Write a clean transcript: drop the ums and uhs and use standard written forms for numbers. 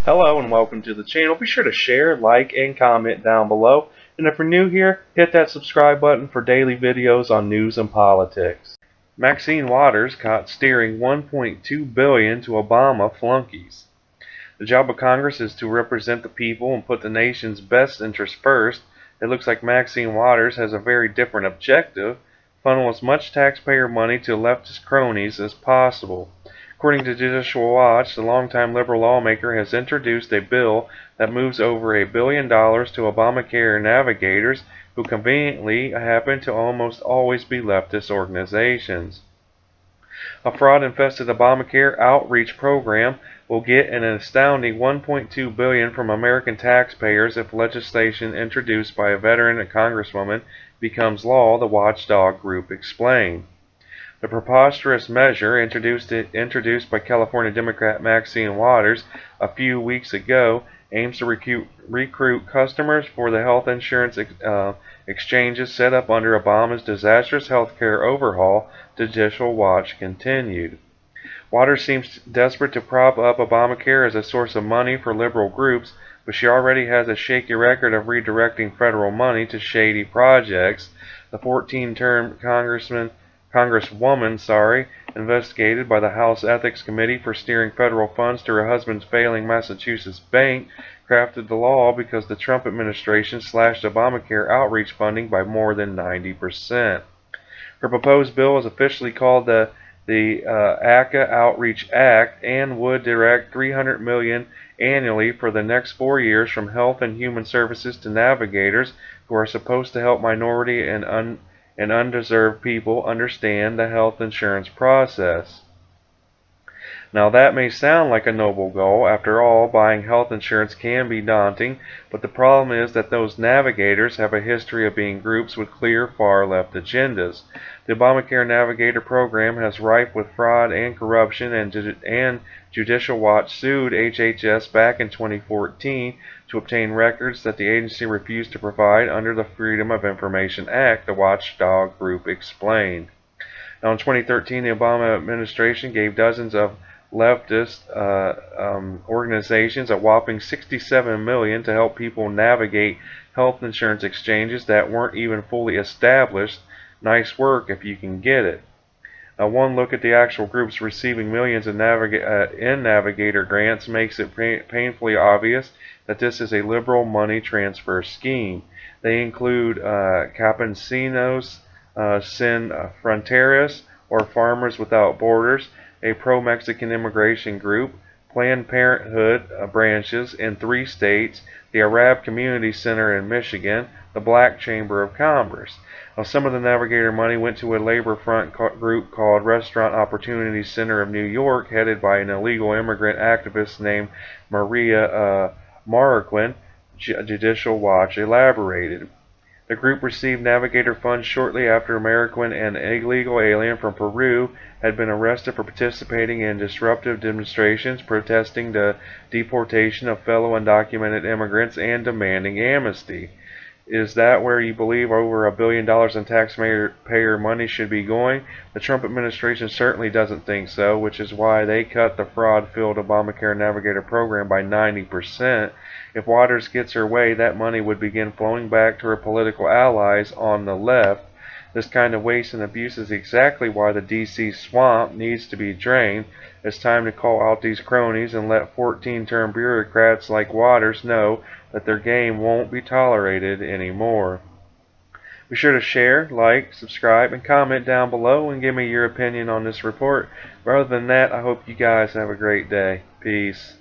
Hello and welcome to the channel. Be sure to share, like, and comment down below. And if you're new here, hit that subscribe button for daily videos on news and politics. Maxine Waters caught steering $1.2 billion to Obama flunkies. The job of Congress is to represent the people and put the nation's best interests first. It looks like Maxine Waters has a very different objective: funnel as much taxpayer money to leftist cronies as possible. According to Judicial Watch, the longtime liberal lawmaker has introduced a bill that moves over $1 billion to Obamacare Navigators, who conveniently happen to almost always be leftist organizations. A fraud-infested Obamacare outreach program will get an astounding $1.2 billion from American taxpayers if legislation introduced by a veteran congresswoman becomes law, the watchdog group explained. The preposterous measure, introduced by California Democrat Maxine Waters a few weeks ago, aims to recruit customers for the health insurance exchanges set up under Obama's disastrous health care overhaul, Judicial Watch continued. Waters seems desperate to prop up Obamacare as a source of money for liberal groups, but she already has a shaky record of redirecting federal money to shady projects. The 14-term Congresswoman, investigated by the House Ethics Committee for steering federal funds to her husband's failing Massachusetts bank, crafted the law because the Trump administration slashed Obamacare outreach funding by more than 90%. Her proposed bill is officially called the ACA Outreach Act and would direct $300 million annually for the next 4 years from Health and Human Services to navigators who are supposed to help minority and undeserved people understand the health insurance process. Now that may sound like a noble goal. After all, buying health insurance can be daunting, but the problem is that those navigators have a history of being groups with clear far-left agendas. The Obamacare Navigator program has rife with fraud and corruption, and Judicial Watch sued HHS back in 2014 to obtain records that the agency refused to provide under the Freedom of Information Act, the watchdog group explained. Now in 2013, the Obama administration gave dozens of leftist organizations a whopping $67 million to help people navigate health insurance exchanges that weren't even fully established. Nice work if you can get it. One look at the actual groups receiving millions in Navigator grants makes it painfully obvious that this is a liberal money transfer scheme. They include Campesinos Sin Fronteras, or Farmers Without Borders, a pro-Mexican immigration group, Planned Parenthood branches in 3 states, the Arab Community Center in Michigan, the Black Chamber of Commerce. Now, some of the Navigator money went to a labor front group called Restaurant Opportunity Center of New York, headed by an illegal immigrant activist named Maria Marroquin, Judicial Watch elaborated. The group received Navigator funds shortly after Marroquin, an illegal alien from Peru, had been arrested for participating in disruptive demonstrations protesting the deportation of fellow undocumented immigrants and demanding amnesty. Is that where you believe over $1 billion in taxpayer money should be going? The Trump administration certainly doesn't think so, which is why they cut the fraud-filled Obamacare Navigator program by 90%. If Waters gets her way, that money would begin flowing back to her political allies on the left. This kind of waste and abuse is exactly why the D.C. swamp needs to be drained. It's time to call out these cronies and let 14-term bureaucrats like Waters know that their game won't be tolerated anymore. Be sure to share, like, subscribe, and comment down below and give me your opinion on this report. Other than that, I hope you guys have a great day. Peace.